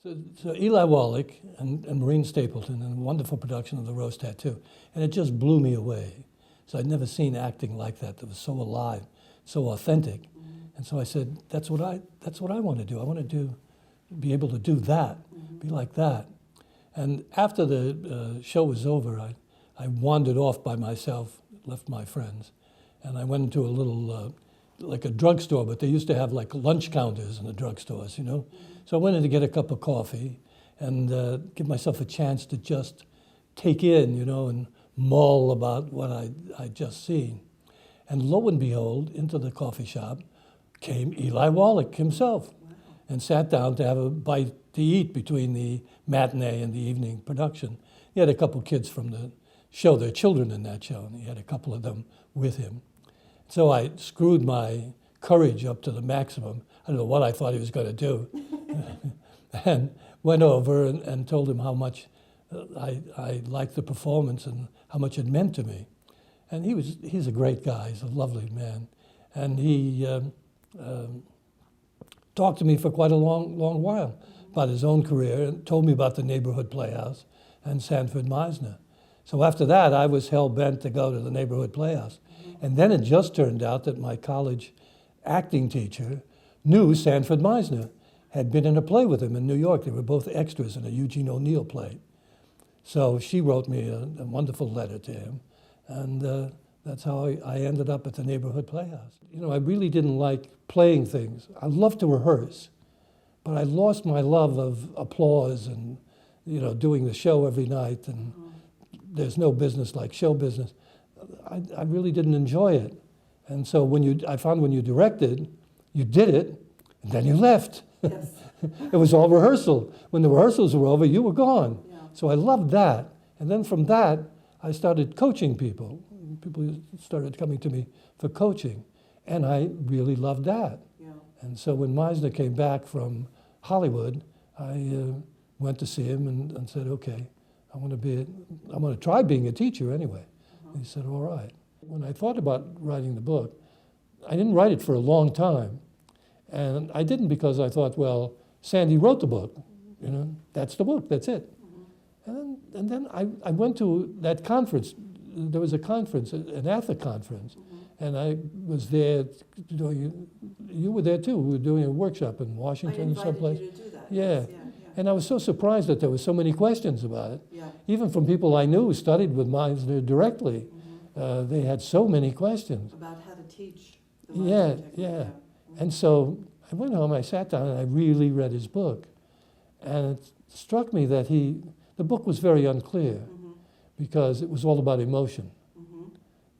So Eli Wallach and Maureen Stapleton, and a wonderful production of The Rose Tattoo. And it just blew me away. So I'd never seen acting like that was so alive, so authentic. And so I said, that's what I want to do. I want to be able to do that, be like that. And after the show was over, I wandered off by myself, left my friends, and I went into a little, like a drugstore, but they used to have like lunch counters in the drugstores, you know? So I went in to get a cup of coffee and give myself a chance to just take in, you know, and mull about what I'd just seen. And lo and behold, into the coffee shop came Eli Wallach himself and sat down to have a bite to eat between the matinee and the evening production. He had a couple kids from the show, their children in that show, and he had a couple of them with him. So I screwed my courage up to the maximum. I don't know what I thought he was going to do. And went over and told him how much I liked the performance and how much it meant to me. And he's a great guy. He's a lovely man. And he talked to me for quite a long while about his own career and told me about the Neighborhood Playhouse and Sanford Meisner. So after that, I was hell-bent to go to the Neighborhood Playhouse. And then it just turned out that my college acting teacher knew Sanford Meisner, had been in a play with him in New York. They were both extras in a Eugene O'Neill play. So she wrote me a wonderful letter to him, and that's how I ended up at the Neighborhood Playhouse. You know, I really didn't like playing things. I loved to rehearse, but I lost my love of applause and, you know, doing the show every night, and there's no business like show business. I really didn't enjoy it. And so I found when you directed, you did it, and then you left. Yes. It was all rehearsal. When the rehearsals were over, you were gone. Yeah. So I loved that. And then from that, I started coaching people. People started coming to me for coaching. And I really loved that. Yeah. And so when Meisner came back from Hollywood, I went to see him and said, okay, I want to try being a teacher anyway. He said, all right. When I thought about writing the book, I didn't write it for a long time. And I didn't because I thought, well, Sandy wrote the book. You know, that's the book, that's it. And then I went to that conference. There was a conference, an ATHA conference, and I was there doing, you were there too. We were doing a workshop in Washington or someplace. I invited you to do that. Yeah. Yes, yeah. And I was so surprised that there were so many questions about it. Yeah. Even from people I knew who studied with Meisner directly. They had so many questions. About how to teach. Yeah, yeah. And so I went home, I sat down, and I really read his book. And it struck me that the book was very unclear because it was all about emotion,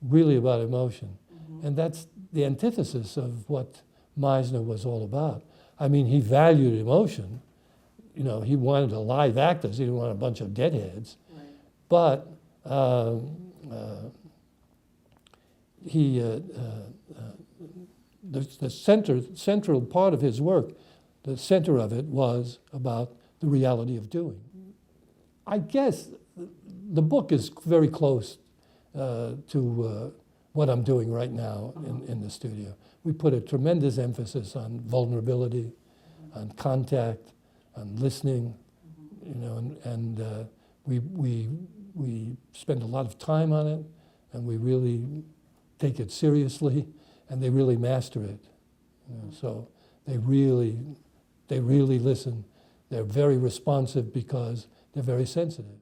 really about emotion. And that's the antithesis of what Meisner was all about. I mean, he valued emotion. You know, he wanted live actors. He didn't want a bunch of deadheads. Right. But the central part of his work, the center of it was about the reality of doing. I guess the book is very close to what I'm doing right now in the studio. We put a tremendous emphasis on vulnerability, on contact, on listening, you know, and we spend a lot of time on it, and we really take it seriously, and they really master it. You know, so they really listen. They're very responsive because they're very sensitive.